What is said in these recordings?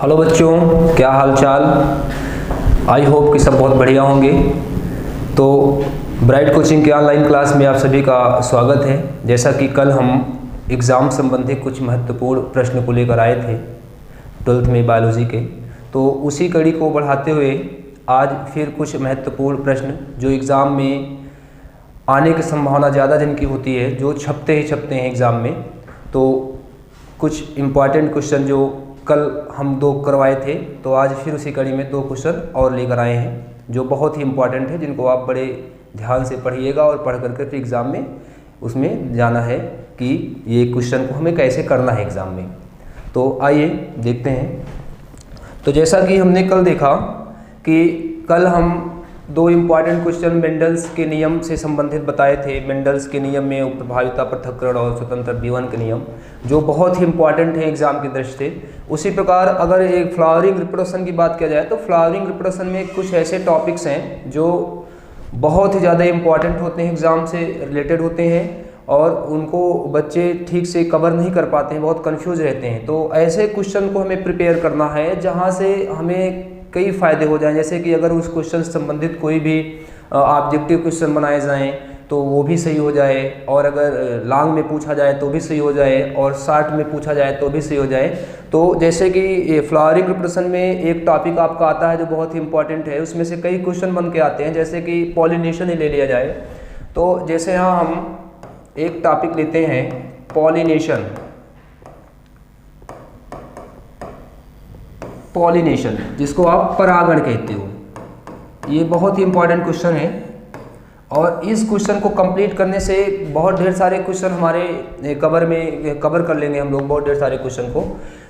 Hello बच्चों, क्या हाल चाल। आई होप कि सब बहुत बढ़िया होंगे। तो ब्राइट कोचिंग के ऑनलाइन क्लास में आप सभी का स्वागत है। जैसा कि कल हम एग्ज़ाम संबंधी कुछ महत्वपूर्ण प्रश्न को लेकर आए थे 12th में बायोलॉजी के, तो उसी कड़ी को बढ़ाते हुए आज फिर कुछ महत्वपूर्ण प्रश्न जो एग्ज़ाम में आने की संभावना ज़्यादा जिनकी होती है, जो छपते हैं एग्ज़ाम में, तो कुछ इम्पॉर्टेंट क्वेश्चन जो कल हम 2 करवाए थे, तो आज फिर उसी कड़ी में 2 क्वेश्चन और लेकर आए हैं जो बहुत ही इम्पॉर्टेंट है, जिनको आप बड़े ध्यान से पढ़िएगा और पढ़ करके फिर एग्ज़ाम में उसमें जाना है कि ये क्वेश्चन को हमें कैसे करना है एग्ज़ाम में। तो आइए देखते हैं। तो जैसा कि हमने कल देखा कि कल हम 2 इम्पॉर्टेंट क्वेश्चन मेंडल्स के नियम से संबंधित बताए थे। मेंडल्स के नियम में प्रभाविता, पृथक्करण और स्वतंत्र विवरण के नियम, जो बहुत ही इम्पॉर्टेंट है एग्जाम की दृष्टि से। उसी प्रकार अगर एक फ्लावरिंग रिप्रोडक्शन की बात किया जाए तो फ्लावरिंग रिप्रोडक्शन में कुछ ऐसे टॉपिक्स हैं जो बहुत ही ज़्यादा इम्पॉर्टेंट होते हैं, एग्ज़ाम से रिलेटेड होते हैं और उनको बच्चे ठीक से कवर नहीं कर पाते हैं, बहुत कंफ्यूज रहते हैं। तो ऐसे क्वेश्चन को हमें प्रिपेयर करना है जहाँ से हमें कई फ़ायदे हो जाएं। जैसे कि अगर उस क्वेश्चन से संबंधित कोई भी ऑब्जेक्टिव क्वेश्चन बनाए जाएं तो वो भी सही हो जाए, और अगर लॉन्ग में पूछा जाए तो भी सही हो जाए, और शॉर्ट में पूछा जाए तो भी सही हो जाए। तो जैसे कि फ्लावरिंग रिप्रोडक्शन में एक टॉपिक आपका आता है जो बहुत ही इंपॉर्टेंट है, उसमें से कई क्वेश्चन बन के आते हैं। जैसे कि पॉलिनेशन ही ले लिया जाए, तो जैसे यहाँ हम एक टॉपिक लेते हैं पॉलिनेशन। पॉलिनेशन जिसको आप परागण कहते हो, ये बहुत ही इंपॉर्टेंट क्वेश्चन है और इस क्वेश्चन को कंप्लीट करने से बहुत ढेर सारे क्वेश्चन हमारे कवर कर लेंगे हम लोग, बहुत ढेर सारे क्वेश्चन को।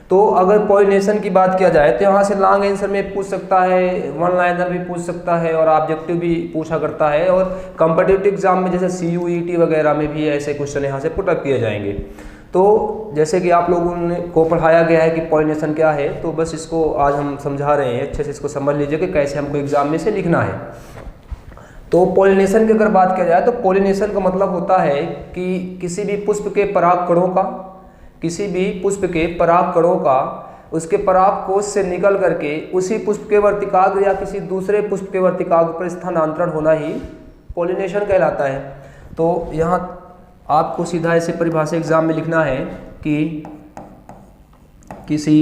तो अगर पॉलिनेशन की बात किया जाए तो यहाँ से लॉन्ग आंसर में पूछ सकता है, वन लाइनर भी पूछ सकता है और ऑब्जेक्टिव भी पूछा करता है, और कॉम्पिटिटिव एग्जाम में जैसे CUET वगैरह में भी ऐसे क्वेश्चन यहाँ से पुटअप किए जाएंगे। तो जैसे कि आप लोगों को पढ़ाया गया है कि पॉलिनेशन क्या है, तो बस इसको आज हम समझा रहे हैं, अच्छे से इसको समझ लीजिए कि कैसे हमको एग्जाम में से लिखना है। तो पॉलिनेशन की अगर बात किया जाए तो पॉलिनेशन का मतलब होता है कि किसी भी पुष्प के पराग कणों का उसके पराग कोश से निकल करके उसी पुष्प के वर्तिकाग्र या किसी दूसरे पुष्प के वर्तिकाग्र पर स्थानांतरण होना ही पॉलिनेशन कहलाता है। तो यहाँ आपको सीधा ऐसे परिभाषा एग्जाम में लिखना है कि किसी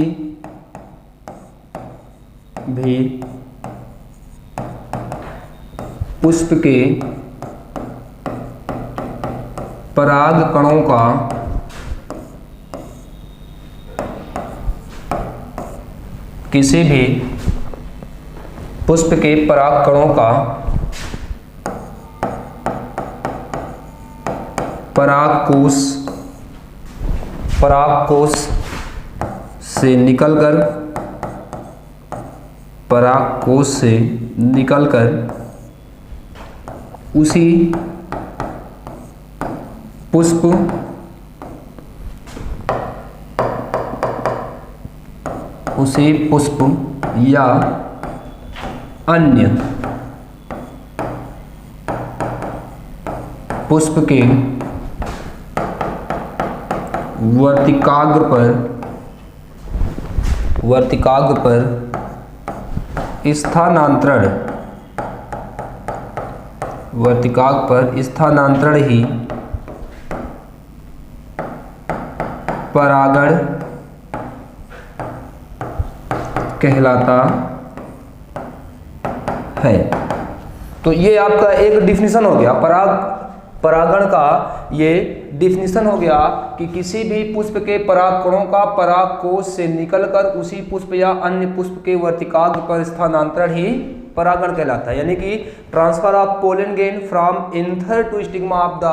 भी पुष्प के पराग कणों का किसी भी पुष्प के पराग कणों का पराग कोश से निकलकर उसी पुष्प या अन्य पुष्प के वर्तिकाग्र पर स्थानांतरण ही परागण कहलाता है। तो ये आपका एक डिफिनीशन हो गया, परागण का ये डिफिनीशन हो गया कि किसी भी पुष्प के पराग कणों का पराग कोश से निकलकर उसी पुष्प या अन्य पुष्प के वर्तिकाग्र पर स्थानांतरण ही परागण कहलाता है। यानी कि transfer of pollen grain from anther to stigma of the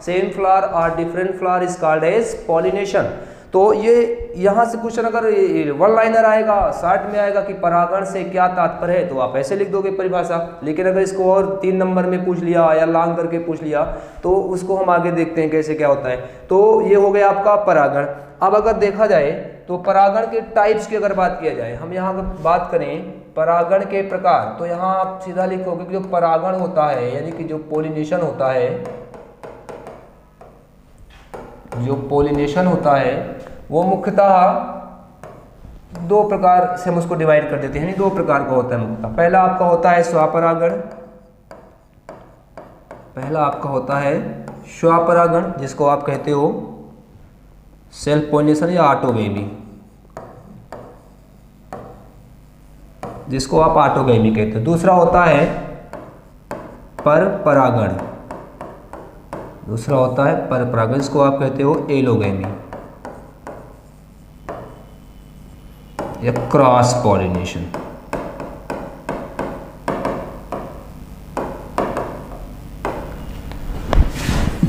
same flower और different flower is called as pollination. तो ये यहाँ से क्वेश्चन अगर वन लाइनर आएगा, शॉर्ट में आएगा कि परागण से क्या तात्पर्य है, तो आप ऐसे लिख दोगे परिभाषा। लेकिन अगर इसको और 3 नंबर में पूछ लिया या लॉन्ग करके पूछ लिया तो उसको हम आगे देखते हैं कैसे क्या होता है। तो ये हो गया आपका परागण। अब अगर देखा जाए तो परागण के टाइप्स की अगर बात किया जाए, हम यहाँ अगर बात करें परागण के प्रकार, तो यहाँ आप सीधा लिखोगे कि जो परागण होता है यानी कि जो पोलिनेशन होता है वो मुख्यतः दो प्रकार से हम उसको डिवाइड कर देते हैं, दो प्रकार का होता है मुक्ता। पहला आपका होता है स्वपरागण, पहला आपका होता है स्वपरागण जिसको आप कहते हो सेल्फ पॉलिनेशन या ऑटोगैमी, जिसको आप ऑटोगैमी कहते हो। दूसरा होता है परपरागण, दूसरा होता है परपरागण जिसको आप कहते हो एलोगैमी या क्रॉस पॉलिनेशन।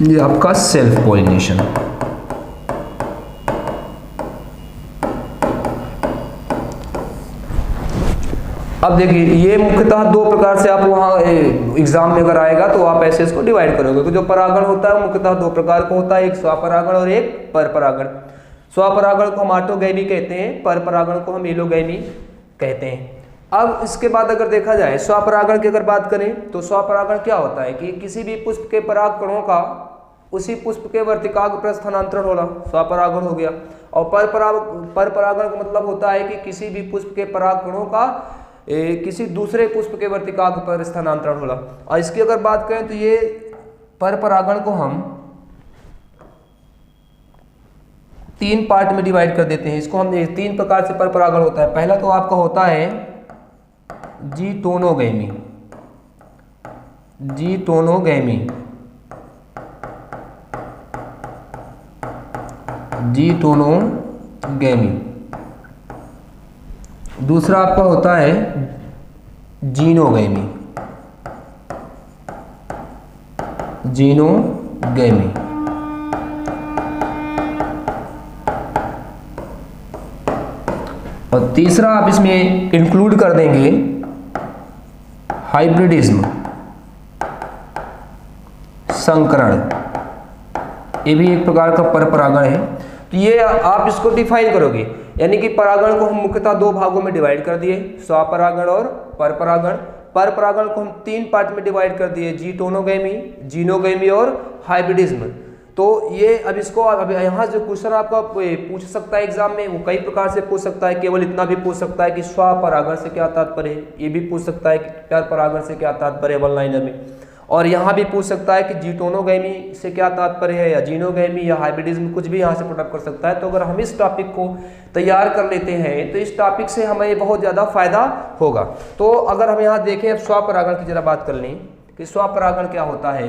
ये आपका सेल्फ पॉलिनेशन। अब देखिए ये मुख्यतः दो प्रकार से आप वहाँ एग्जाम में अगर आएगा तो आप ऐसे इसको डिवाइड करोगे। तो जो परागण होता है वो मुख्यतः दो प्रकार का होता है, एक स्वपरागण और एक परपरागण। स्वपरागण को हम ऑटोगैमी कहते हैं, परपरागण को हम एलोगैमी कहते हैं। अब इसके बाद अगर देखा जाए स्वपरागण की अगर बात करें तो स्वपरागण क्या होता है कि किसी भी पुष्प के पराग कणों का उसी पुष्प के वर्तिकाग्र पर स्थानांतरण होना, स्वपरागण हो गया। और परपरागण का मतलब होता है कि किसी भी पुष्प के पराग कणों का किसी दूसरे पुष्प के वर्तिकाग्र पर स्थानांतरण होना। और इसकी अगर बात करें तो ये परपरागण को हम तीन पार्ट में डिवाइड कर देते हैं। इसको हम तीन प्रकार से परपरागण होता है। पहला तो आपका होता है जीटोनोगैमी, जीटोनोगैमी, जीटोनोगैमी। दूसरा आपका होता है जीनोगैमी, जीनोगैमी। और तीसरा आप इसमें इंक्लूड कर देंगे हाइब्रिडिज्म, संकरण। ये भी एक प्रकार का परपरागण है। तो ये आप इसको डिफाइन करोगे, यानी कि परागण को हम मुख्यतः दो भागों में डिवाइड कर दिए, स्वपरागण और परपरागण। परपरागण को हम तीन पार्ट में डिवाइड कर दिए, जीटोनोगैमी, जीनोगैमी और हाइब्रिडिज्म। तो ये अब इसको अब यहाँ जो क्वेश्चन आपका पूछ सकता है एग्जाम में, वो कई प्रकार से पूछ सकता है। केवल इतना भी पूछ सकता है कि स्वपरागण से क्या तात्पर्य है, ये भी पूछ सकता है कि परपरागण से क्या तात्पर्य है वन लाइनर में। और यहाँ भी पूछ सकता है कि जीटोनोगैमी से क्या तात्पर्य है, या जीनोगैमी या हाइब्रिडिज्म, कुछ भी यहाँ से पुटअप कर सकता है। तो अगर हम इस टॉपिक को तैयार कर लेते हैं तो इस टॉपिक से हमें बहुत ज़्यादा फायदा होगा। तो अगर हम यहाँ देखें अब स्वपरागण की जरा बात कर लें कि स्वपरागण क्या होता है।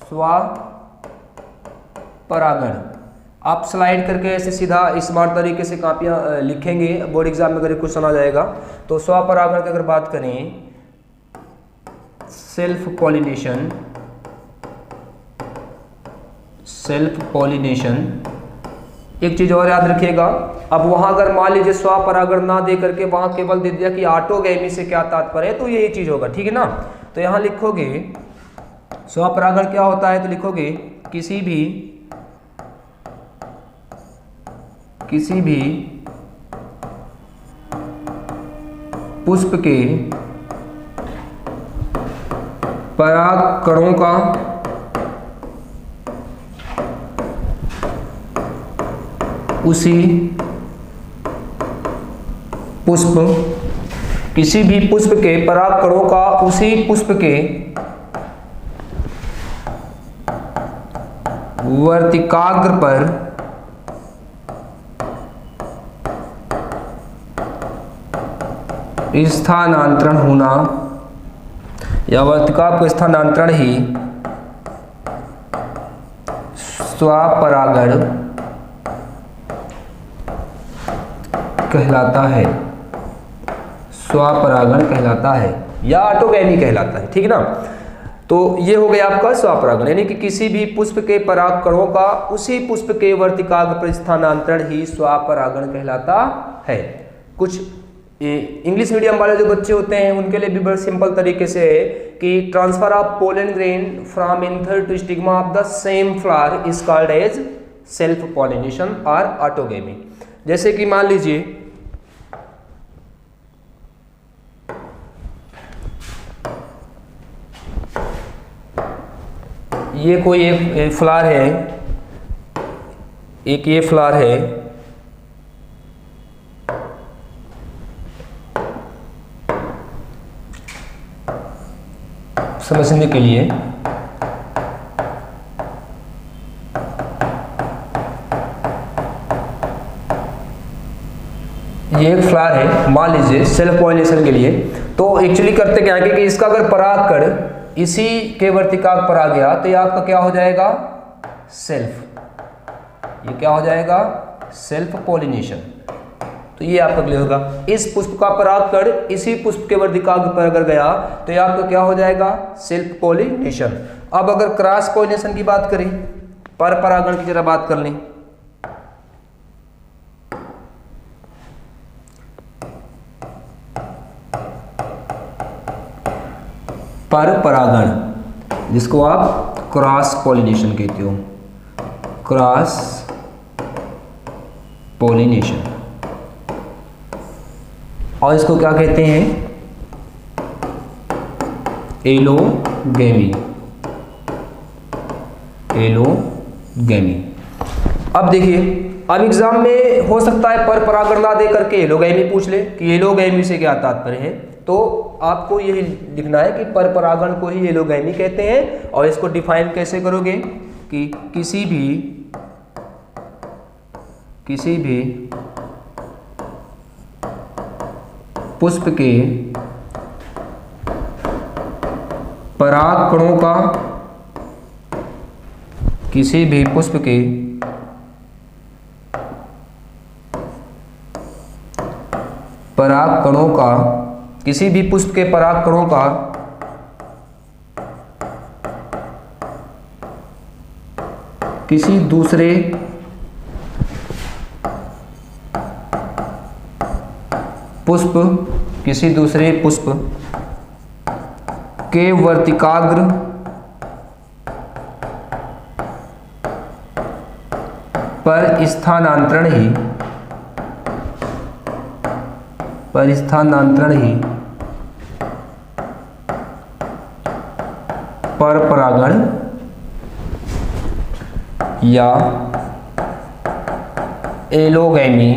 स्वपरागण आप स्लाइड करके ऐसे सीधा स्मार्ट तरीके से कापियाँ लिखेंगे, बोर्ड एग्जाम में अगर क्वेश्चन आ जाएगा। तो स्वपरागण की अगर बात करें, सेल्फ पॉलिनेशन, सेल्फ पॉलिनेशन। एक चीज और याद रखिएगा, अब वहां अगर मान लीजिए स्वपरागण ना दे करके वहां केवल दे दिया कि ऑटोगैमी से क्या तात्पर्य है, तो यही चीज होगा, ठीक है ना। तो यहां लिखोगे स्वपरागण क्या होता है, तो लिखोगे किसी भी पुष्प के पराग कणों का उसी पुष्प, किसी भी पुष्प के पराग कणों का उसी पुष्प के वर्तिकाग्र पर स्थानांतरण होना, या वर्तिकाग्र को स्थानांतरण ही स्वपरागण कहलाता है, स्वपरागण कहलाता है या ऑटोगैमी कहलाता है, ठीक है ना। तो ये हो गया आपका स्वपरागण, यानी कि किसी भी पुष्प के पराग कणों का उसी पुष्प के वर्तिकाग्र पर स्थानांतरण ही स्वपरागण कहलाता है। कुछ इंग्लिश मीडियम वाले जो बच्चे होते हैं उनके लिए भी बड़े सिंपल तरीके से है कि transfer of pollen grain from anther to stigma of the same flower is called as self pollination और ऑटोगैमी। जैसे कि मान लीजिए ये कोई एक फ्लावर है, एक ये फ्लावर है, समझने के लिए ये एक फ्लावर है, मान लीजिए सेल्फ पॉलिनेशन के लिए। तो एक्चुअली करते क्या है कि इसका अगर परागकण इसी के वर्तिकाग्र पर आ गया तो ये आपका क्या हो जाएगा, सेल्फ, ये क्या हो जाएगा, सेल्फ पॉलिनेशन। तो ये आपका क्लियर होगा। इस पुष्प का परागकण इसी पुष्प के वर्तिकाग्र पर अगर गया तो ये आपका क्या हो जाएगा, सेल्फ पॉलिनेशन। अब अगर क्रॉस पॉलिनेशन की बात करें, पर परागण की जरा बात कर लें। पर परागण जिसको आप क्रॉस पॉलिनेशन कहते हो, क्रॉस पॉलिनेशन, और इसको क्या कहते हैं, एलोगैमी, एलोगैमी। अब देखिए, अब एग्जाम में हो सकता है पर परागण ना दे करके एलोगैमी पूछ ले कि एलोगैमी से क्या तात्पर्य है। तो आपको यही लिखना है कि पर परागण को ही एलोगैमी कहते हैं। और इसको डिफाइन कैसे करोगे कि किसी भी पुष्प के परागकणों का, किसी भी पुष्प के परागकणों का, किसी भी पुष्प के परागकणों का किसी दूसरे पुष्प के वर्तिकाग्र पर स्थानांतरण ही पर परागण या एलोगैमी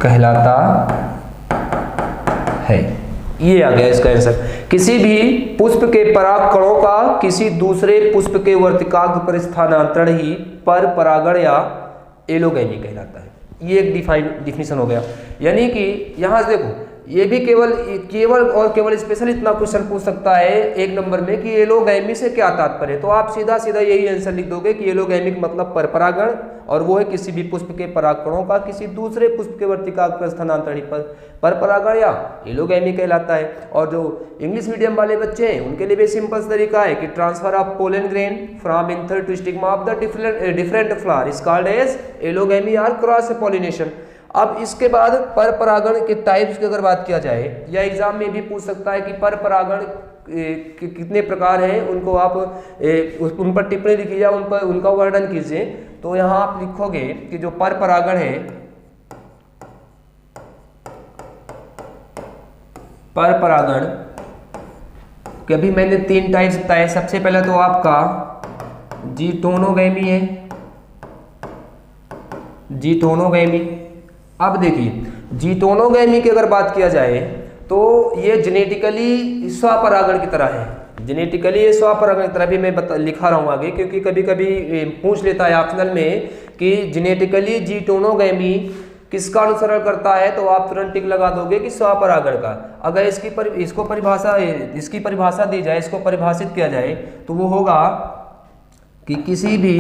कहलाता है। ये आ गया इसका आंसर। किसी भी पुष्प के परागकणों का किसी दूसरे पुष्प के वर्तिकाग्र पर स्थानांतरण ही पर परागण या एलोगैमी कहलाता है। ये एक डिफिनीशन हो गया। यानी कि यहां से देखो, ये भी केवल स्पेशल इतना क्वेश्चन पूछ सकता है एक नंबर में कि एलोगैमी से क्या तात्पर्य है। तो आप सीधा यही आंसर लिख दोगे कि एलोगैमी का मतलब पर परागण, और वो है किसी भी पुष्प के परागकणों का किसी दूसरे पुष्प के वर्तिकाग्र पर स्थानांतरण पर परागण या एलोगैमी कहलाता है। और जो इंग्लिश मीडियम वाले बच्चे हैं उनके लिए भी सिंपल तरीका है कि transfer of pollen grain from anther to stigma of the different flower is called as allogamy और क्रॉस पॉलिनेशन। अब इसके बाद पर परागण के टाइप्स की अगर बात किया जाए, या एग्जाम में भी पूछ सकता है कि पर परागण कितने प्रकार हैं, उनको आप उन पर टिप्पणी लिखिए या उनका वर्णन कीजिए। तो यहाँ आप लिखोगे कि जो पर परागण है, पर परागण के अभी मैंने 3 टाइप्स बताए। सबसे पहले तो आपका जीटोनोगैमी है, जीटोनोगैमी। अब देखिए, जीटोनोगैमी की अगर बात किया जाए तो ये जेनेटिकली स्वपरागण की तरह है। जेनेटिकली ये स्वपरागण की तरह भी मैं लिखा रहा हूँ आगे, क्योंकि कभी कभी पूछ लेता है ऑप्शनल में कि जेनेटिकली जीटोनोगैमी किसका अनुसरण करता है, तो आप तुरंत टिक लगा दोगे कि स्वपरागण का। अगर इसकी परिभाषा दी जाए, इसको परिभाषित किया जाए, तो वो होगा कि किसी भी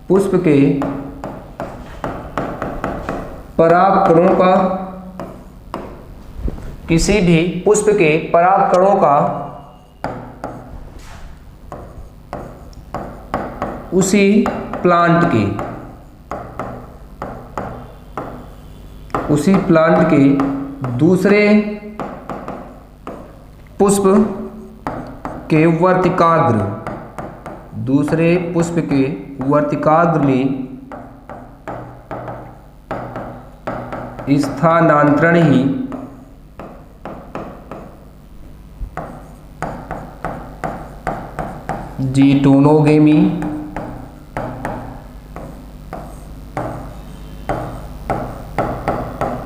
पुष्प के परागकणों का, किसी भी पुष्प के परागकणों का उसी प्लांट के दूसरे पुष्प के वर्तिकाग्र में स्थानांतरण ही जीटोनोगैमी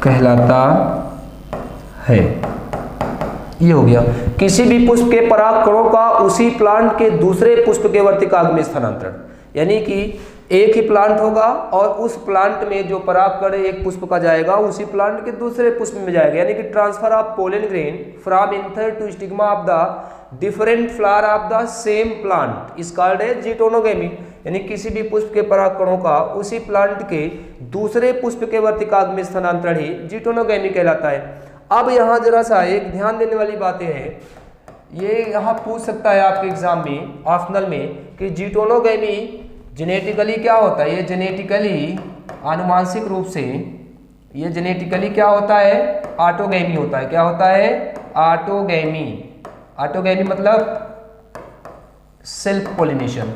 कहलाता है। ये हो गया। किसी भी पुष्प के परागकणों का उसी प्लांट के दूसरे पुष्प के वर्तिकाग्र में स्थानांतरण, यानी कि एक ही प्लांट होगा और उस प्लांट में जो परागकण एक पुष्प का जाएगा उसी प्लांट के दूसरे पुष्प में जाएगा, यानी कि transfer of pollen grain from anther to stigma of the different flower of the same plant is called as geitonogamy. यानी किसी भी पुष्प के परागकणों का उसी प्लांट के दूसरे पुष्प के वर्तिकाग्र में स्थानांतरण ही जीटोनोगेमी कहलाता है। अब यहाँ जरा सा एक ध्यान देने वाली बातें हैं, ये यहाँ पूछ सकता है आपके एग्जाम में ऑप्शनल में कि जीटोनोगेमी जेनेटिकली क्या होता है। ये जेनेटिकली आनुवांशिक रूप से ये जेनेटिकली क्या होता है, ऑटोगेमी होता है। क्या होता है, ऑटोगेमी। ऑटोगेमी मतलब self pollination,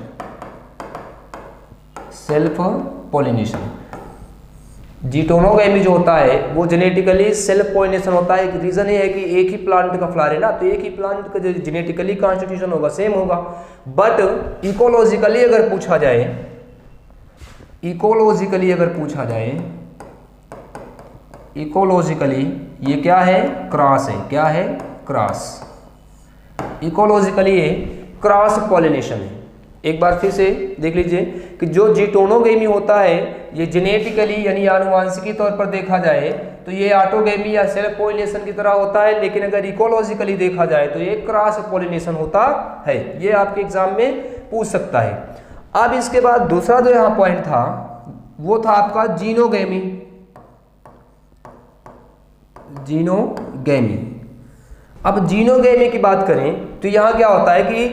self pollination. Geitonogamy जो होता है वो जेनेटिकली सेल्फ पोलिनेशन होता है। एक रीजन ये है कि एक ही प्लांट का फ्लावर है ना, तो एक ही प्लांट का जो जेनेटिकली कॉन्स्टिट्यूशन होगा सेम होगा। बट इकोलॉजिकली अगर पूछा जाए, इकोलॉजिकली अगर पूछा जाए, इकोलॉजिकली ये क्या है, क्रॉस है। क्या है, क्रॉस। इकोलॉजिकली ये क्रॉस पॉलिनेशन है। एक बार फिर से देख लीजिए कि जो जीटोनोगेमी होता है ये जेनेटिकली यानी आनुवांशिकी तौर पर देखा जाए तो ये ऑटोगेमी या सेल्फ पॉलिनेशन की तरह होता है, लेकिन अगर इकोलॉजिकली देखा जाए तो ये क्रॉस पॉलिनेशन होता है। ये आपके एग्जाम में पूछ सकता है। अब इसके बाद दूसरा जो यहाँ पॉइंट था वो था आपका जीनोगेमी। जीनोगेमी। अब जीनोगेमी की बात करें तो यहाँ क्या होता है कि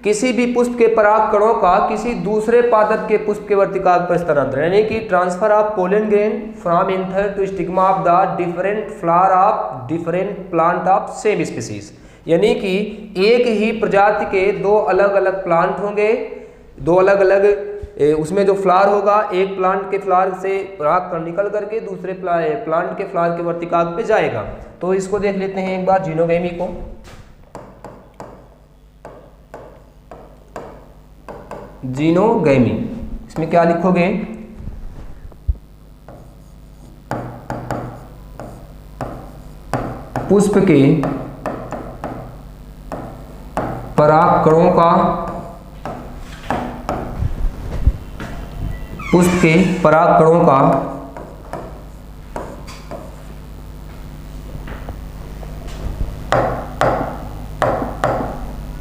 किसी भी पुष्प के परागकणों का किसी दूसरे पादप के पुष्प के वर्तिकाग्र पर स्थानांतरण, यानी कि transfer of pollen grain from anther to stigma of the different flower of different plant of same species. यानी कि एक ही प्रजाति के दो अलग अलग प्लांट होंगे, दो अलग अलग उसमें जो फ्लावर होगा, एक प्लांट के फ्लावर से परागकण निकल करके दूसरे प्लांट के फ्लावर के वर्तिकाग्र पे जाएगा। तो इसको देख लेते हैं एक बार जीनोगेमी को। जीनोगेमी, इसमें क्या लिखोगे, पुष्प के परागकणों का, पुष्प के परागकणों का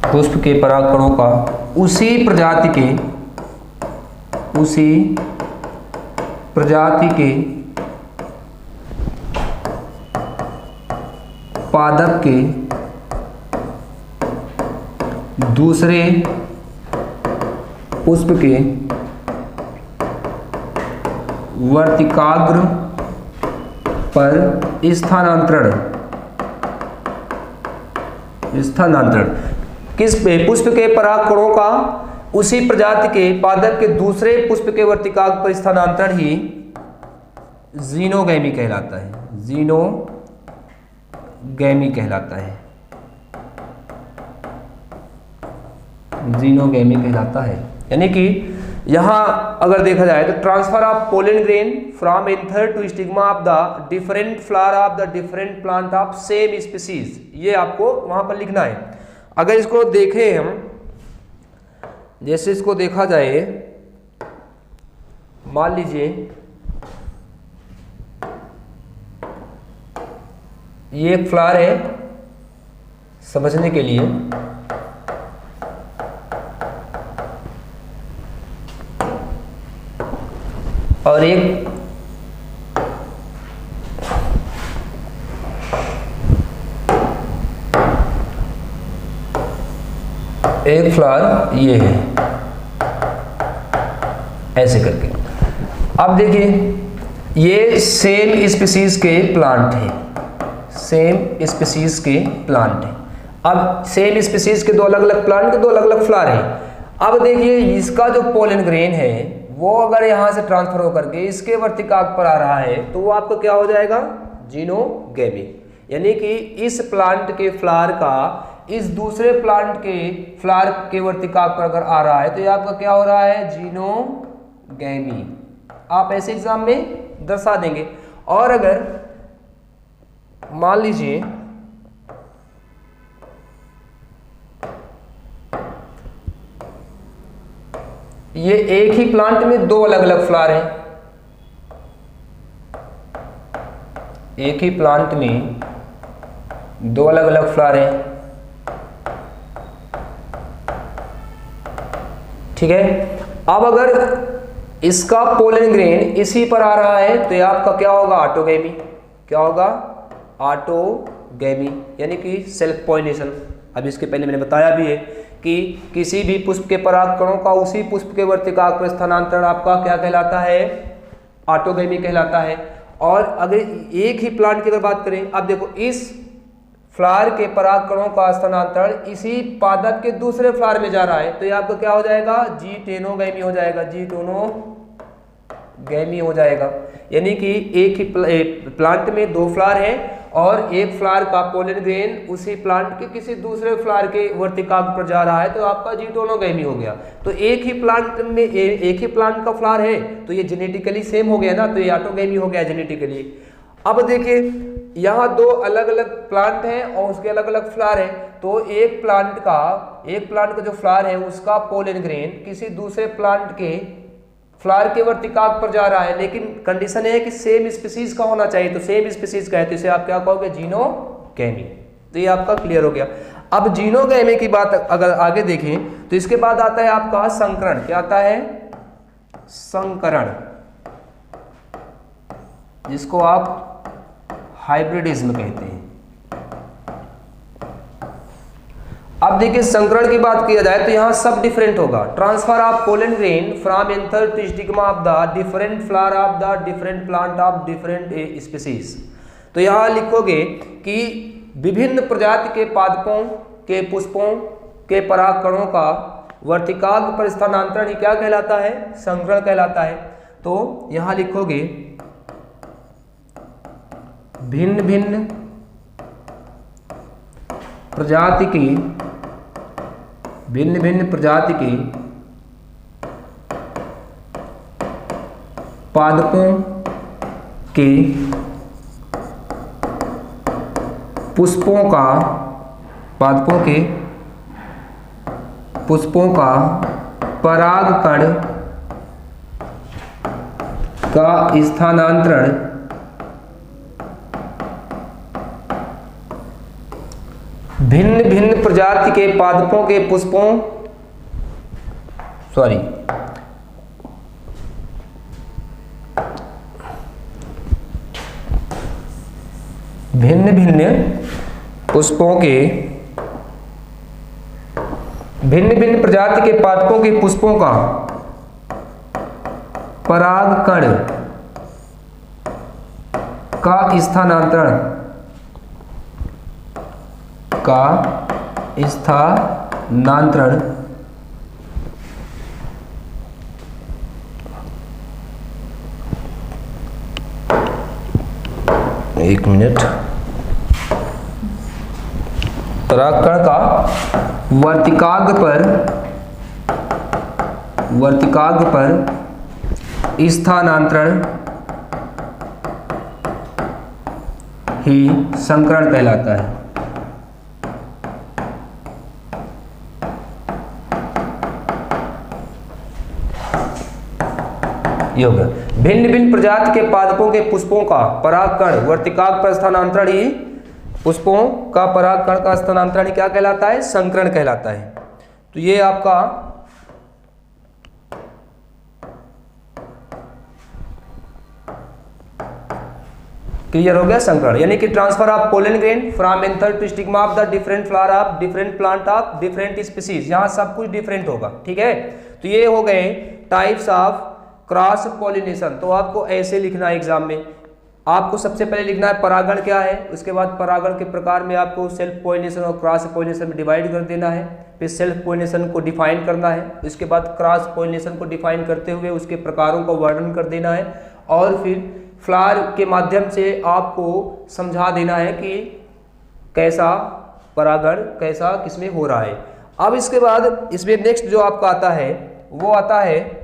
पुष्प के परागकणों का उसी प्रजाति के पादप के दूसरे पुष्प के वर्तिकाग्र पर स्थानांतरण किस पुष्प के परागकणों का उसी प्रजाति के पादप के दूसरे पुष्प के वर्तिकाग्र पर स्थानांतरण ही जीनोगेमी कहलाता है। जीनोगेमी कहलाता है। जीनोगेमी कहलाता है। यानी कि यहां अगर देखा जाए तो transfer of pollen grain from anther to stigma of the different flower of the different plant of same species, ये आपको वहां पर लिखना है। अगर इसको देखें हम, जैसे इसको देखा जाए, मान लीजिए ये एक फ्लावर है, समझने के लिए और एक फ्लावर ये है, ऐसे करके। अब देखिए ये सेम स्पीसीज के प्लांट है, सेम स्पीसीज के प्लांट है। अब सेम स्पीसीज के दो अलग अलग प्लांट के दो अलग अलग फ्लावर है। अब देखिए इसका जो पोलन ग्रेन है वो अगर यहाँ से ट्रांसफर होकर के इसके वर्तिकाग्र पर आ रहा है तो वो आपका क्या हो जाएगा, जीनोगेमी। यानी कि इस प्लांट के फ्लावर का इस दूसरे प्लांट के फ्लावर के वर्तिकाग्र पर अगर आ रहा है तो ये आपका क्या हो रहा है, जीनोगेमी। आप ऐसे एग्जाम में दर्शा देंगे। और अगर मान लीजिए ये एक ही प्लांट में दो अलग अलग फ्लावर हैं, एक ही प्लांट में दो अलग अलग फ्लावर हैं, ठीक है। अब अगर इसका पोलन ग्रेन इसी पर आ रहा है तो ये आपका क्या होगा, ऑटोगैमी। क्या होगा, ऑटोगैमी, यानी कि सेल्फ पॉलिनेशन। अब इसके पहले मैंने बताया भी है कि किसी भी पुष्प के परागकणों का उसी पुष्प के वर्तिकाग्र पर स्थानांतरण आपका क्या कहलाता है, ऑटोगैमी कहलाता है। और अगर एक ही प्लांट की अगर बात करें, अब देखो इस फ्लावर के परागकणों का स्थानांतरण इसी पादप के दूसरे फ्लावर में जा रहा है तो ये आपका क्या हो जाएगा, जीटेनोगैमी हो जाएगा, जीटेनोगैमी हो जाएगा। यानी कि एक ही प्लांट में दो फ्लावर हैं और एक फ्लावर का पोलन ग्रेन उसी प्लांट के किसी दूसरे फ्लावर के वर्तिकाग्र पर जा रहा है तो आपका जीटोनोगैमी हो गया। तो एक ही प्लांट में एक ही प्लांट का फ्लावर है तो ये जेनेटिकली सेम हो गया ना, तो ये ऑटोगैमी हो गया जेनेटिकली। अब देखिए यहाँ दो अलग अलग प्लांट हैं और उसके अलग अलग फ्लावर हैं, तो एक प्लांट का जो फ्लावर है उसका पोलन ग्रेन किसी दूसरे प्लांट के फ्लावर के वर्तिकाग्र पर जा रहा है, लेकिन कंडीशन है कि सेम स्पीसीज का होना चाहिए, तो सेम स्पीसीज का है तो इसे आप क्या कहोगे, जीनोगैमी। तो ये आपका क्लियर हो गया। अब जीनोगैमी की बात अगर आगे देखें तो इसके बाद आता है आपका संकरण। क्या आता है, संकरण, जिसको आप हाइब्रिडिज्म कहते हैं। अब देखिए संकरण की बात किया जाए तो यहां सब डिफरेंट होगा। Transfer of pollen grain from anther to stigma of the different flower of the different plant of different species. तो यहां लिखोगे कि विभिन्न प्रजाति के पादपों के पुष्पों के परागकणों का वर्तिकाग्र पर स्थानांतरण ही क्या कहलाता है, संकरण कहलाता है। तो यहां लिखोगे भिन्न भिन्न प्रजाति के पादपों के पुष्पों का परागकण का स्थानांतरण भिन्न भिन्न प्रजाति के पादपों के पुष्पों भिन्न भिन्न प्रजाति के पादपों के पुष्पों का परागकण का स्थानांतरण एक मिनट, परागकण का वर्तिकाग्र पर स्थानांतरण ही संकरण कहलाता है। ये हो गया। भिन्न भिन्न प्रजाति के पादपों के पुष्पों का परागकण वर्तिकाग्र पर स्थानांतरण ही पुष्पों का परागकण का स्थानांतरण क्या कहलाता है, संकरण कहलाता है। तो ये आपका क्लियर हो गया संकरण, यानी कि transfer of pollen grain from anther to stigma of the different flower of different plant of different species. यहां सब कुछ डिफरेंट होगा, ठीक है। तो ये हो गए टाइप्स ऑफ क्रॉस पॉलिनेशन। तो आपको ऐसे लिखना है एग्जाम में, आपको सबसे पहले लिखना है परागण क्या है, उसके बाद परागण के प्रकार में आपको सेल्फ पॉलिनेशन और क्रॉस पॉलिनेशन में डिवाइड कर देना है, फिर सेल्फ पॉलिनेशन को डिफाइन करना है, उसके बाद क्रॉस पॉलिनेशन को डिफाइन करते हुए उसके प्रकारों का वर्णन कर देना है, और फिर फ्लावर के माध्यम से आपको समझा देना है कि कैसा परागण कैसा किसमें हो रहा है। अब इसके बाद इसमें नेक्स्ट जो आपका आता है वो आता है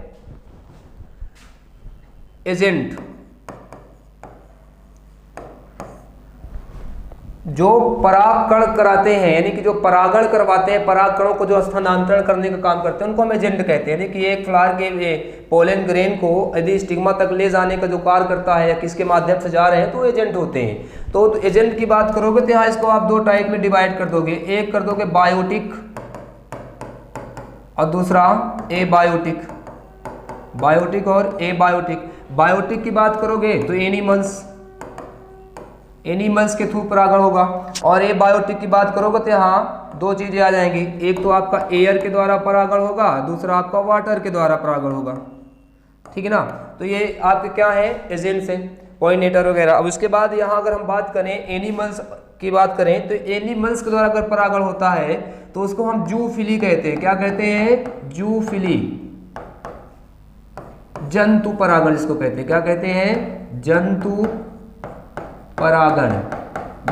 एजेंट। जो परागकण कराते हैं, यानी कि जो परागण करवाते हैं, परागकणों को जो स्थानांतरण करने का काम करते हैं, उनको हम एजेंट कहते हैं। यानी कि एक फ्लावर के पोलन ग्रेन को यदि स्टिग्मा तक ले जाने का जो कार्य करता है या किसके माध्यम से जा रहे हैं तो एजेंट होते हैं। तो एजेंट की बात करोगे तो यहाँ इसको आप दो टाइप में डिवाइड कर दोगे, एक कर दोगे बायोटिक और दूसरा एबायोटिक, बायोटिक और एबायोटिक। बायोटिक की बात करोगे तो एनिमल्स के थ्रू परागण होगा, और एबायोटिक की बात करोगे तो यहाँ दो चीजें आ जाएंगी, एक तो आपका एयर के द्वारा परागण होगा, दूसरा आपका वाटर के द्वारा परागण होगा, ठीक है ना। तो ये आपके क्या है, एजेंट्स हैं, पॉलिनेटर वगैरह। अब उसके बाद यहाँ अगर हम बात करें एनिमल्स की बात करें तो एनिमल्स के द्वारा अगर परागण होता है तो उसको हम जूफिली कहते हैं। क्या कहते हैं, जूफिली, जंतु परागण इसको कहते हैं। क्या कहते हैं, जंतु परागण।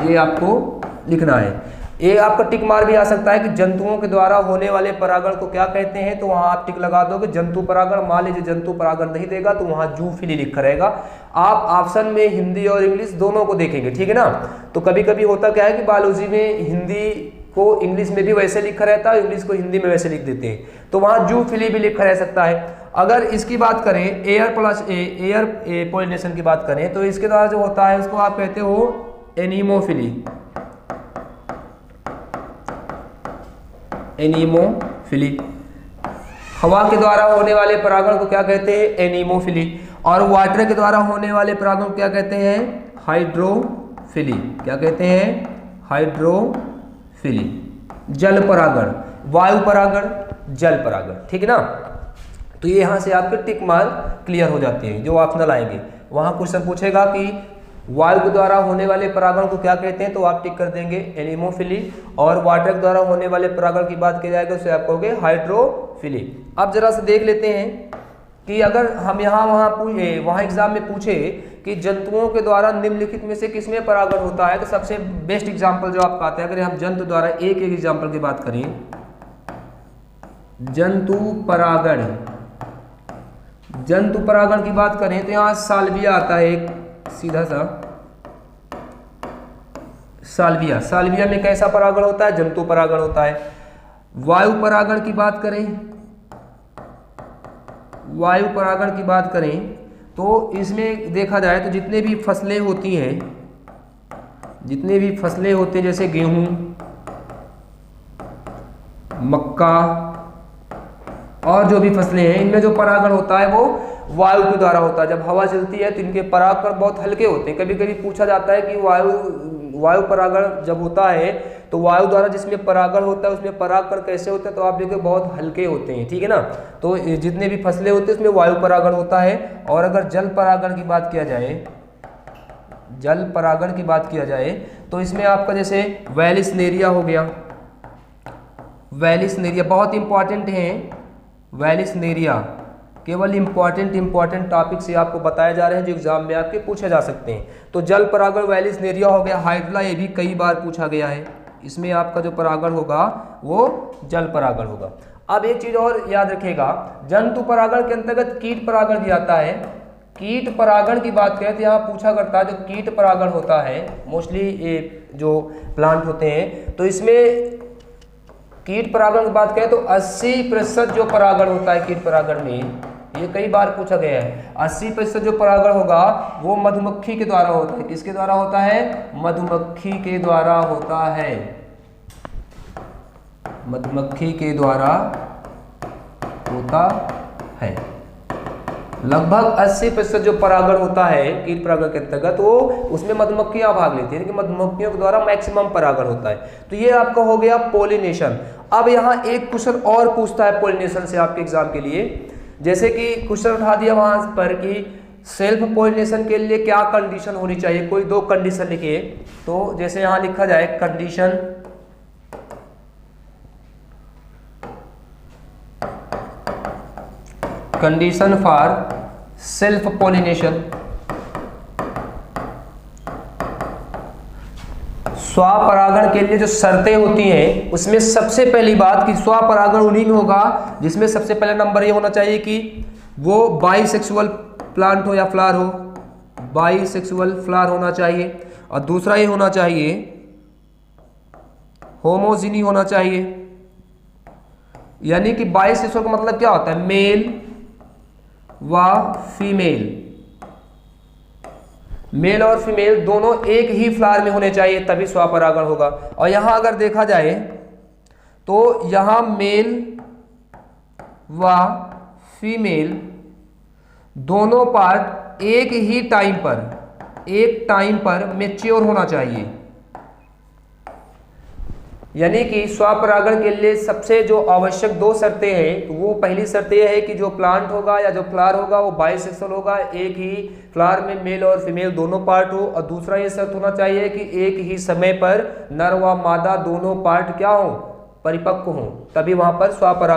ये आपको लिखना है। ये आपका टिक मार भी आ सकता है कि जंतुओं के द्वारा होने वाले परागण को क्या कहते हैं, तो वहां आप टिक लगा दोगे जंतु परागण। मान लीजिए जंतु परागण नहीं देगा तो वहां जूफिली लिखा रहेगा। आप ऑप्शन में हिंदी और इंग्लिश दोनों को देखेंगे, ठीक है ना। तो कभी कभी होता क्या है कि बायोलॉजी में हिंदी को इंग्लिश में भी वैसे लिखा रहता है, इंग्लिश को हिंदी में वैसे लिख देते हैं, तो वहां जूफिली भी लिखा रह सकता है। अगर इसकी बात करें एयर पोलिनेशन की बात करें तो इसके द्वारा जो होता है उसको आप कहते हो एनीमोफिली। एनीमोफिली। हवा के द्वारा होने वाले परागण को क्या कहते हैं, एनीमोफिली। और वाटर के द्वारा होने वाले परागण को क्या कहते हैं, हाइड्रोफिली। क्या कहते हैं, हाइड्रोफिली। जल परागण, वायु परागण, जल परागण, ठीक है ना। तो ये यहाँ से आपके टिक मार्क क्लियर हो जाते हैं। जो ऑप्शनल आएंगे वहाँ क्वेश्चन पूछेगा कि वायु के द्वारा होने वाले परागण को क्या कहते हैं, तो आप टिक कर देंगे एनीमोफिली। और वाटर के द्वारा होने वाले परागण की बात की जाएगी उससे आप कहोगे हाइड्रोफिली। अब जरा से देख लेते हैं कि अगर हम वहाँ एग्जाम में पूछे कि जंतुओं के द्वारा निम्नलिखित में से किसमें परागण होता है, तो सबसे बेस्ट एग्जाम्पल जो आपका आता है, अगर हम जंतु द्वारा एक एग्जाम्पल की बात करें, जंतु परागण की बात करें तो यहाँ साल्विया आता है, एक सीधा सा साल्विया में कैसा परागण होता है, जंतु परागण होता है। वायु परागण की बात करें तो इसमें देखा जाए तो जितने भी फसलें होती हैं जैसे गेहूं, मक्का और जो भी फसलें हैं, इनमें जो परागण होता है वो वायु के द्वारा होता है। जब हवा चलती है तो इनके परागकण बहुत हल्के होते हैं। कभी कभी पूछा जाता है कि वायु परागण जब होता है तो वायु द्वारा जिसमें परागण होता है उसमें परागकण कैसे होते हैं, तो आप देखो बहुत हल्के होते हैं, ठीक है ना। तो जितने भी फसलें होती है उसमें वायु परागण होता है। और अगर जल परागण की बात किया जाए तो इसमें आपका जैसे वेलिसनेरिया हो गया, वेलिसनेरिया बहुत इंपॉर्टेंट है। वेलिसनेरिया केवल इंपॉर्टेंट टॉपिक से आपको बताए जा रहे हैं जो एग्जाम में आपके पूछे जा सकते हैं। तो जल परागण वेलिसनेरिया हो गया। हाइड्रा, ये भी कई बार पूछा गया है, इसमें आपका जो परागण होगा वो जल परागण होगा। अब एक चीज और याद रखिएगा, जंतु परागण के अंतर्गत कीट परागण भी आता है। कीट परागण की बात करें तो यहाँ पूछा करता है, जो कीट परागण होता है मोस्टली ये जो प्लांट होते हैं, तो इसमें कीट परागण की बात करें तो 80% जो परागण होता है कीट परागण में, ये कई बार पूछा गया है, 80% जो परागण होगा वो मधुमक्खी के द्वारा होता है। किसके द्वारा होता है, मधुमक्खी के द्वारा होता है। मधुमक्खी के द्वारा होता है। लगभग 80% जो परागण होता है कीट परागण के अंतर्गत वो उसमें मधुमक्खियां भाग लेती हैं, लेकिन मधुमक्खियों के द्वारा मैक्सिमम परागण होता है। तो ये आपका हो गया पोलिनेशन। अब यहाँ एक क्वेश्चन और पूछता है पोलिनेशन से आपके एग्जाम के लिए, जैसे कि क्वेश्चन उठा दिया वहां पर कि सेल्फ पोलिनेशन के लिए क्या कंडीशन होनी चाहिए, कोई दो कंडीशन लिखिए। तो जैसे यहाँ लिखा जाए कंडीशन फॉर सेल्फ पोलिनेशन। स्वपरागण के लिए जो शर्तें होती हैं उसमें सबसे पहली बात कि स्वपरागण उन्हीं में होगा जिसमें सबसे पहला नंबर ये होना चाहिए कि वो बाइसेक्सुअल प्लांट हो या फ्लावर हो, बाइसेक्सुअल फ्लावर होना चाहिए। और दूसरा ये होना चाहिए होमोजिनी होना चाहिए, यानी कि बाइसेक्सुअल का मतलब क्या होता है, मेल व फीमेल, मेल और फीमेल दोनों एक ही फ्लावर में होने चाहिए, तभी स्वपरागण होगा। और यहां अगर देखा जाए तो यहां मेल व फीमेल दोनों पार्ट एक ही टाइम पर मैच्योर होना चाहिए, यानी कि स्वपरागण के लिए सबसे जो आवश्यक दो शर्तें हैं, वो पहली शर्त यह है कि जो प्लांट होगा या जो फ्लावर होगा वो बाइसेक्सुअल होगा, एक ही फ्लावर में मेल और फीमेल दोनों पार्ट हो। और दूसरा ये शर्त होना चाहिए कि एक ही समय पर नर व मादा दोनों पार्ट क्या हो, परिपक्व हो, तभी वहां पर स्वपरागण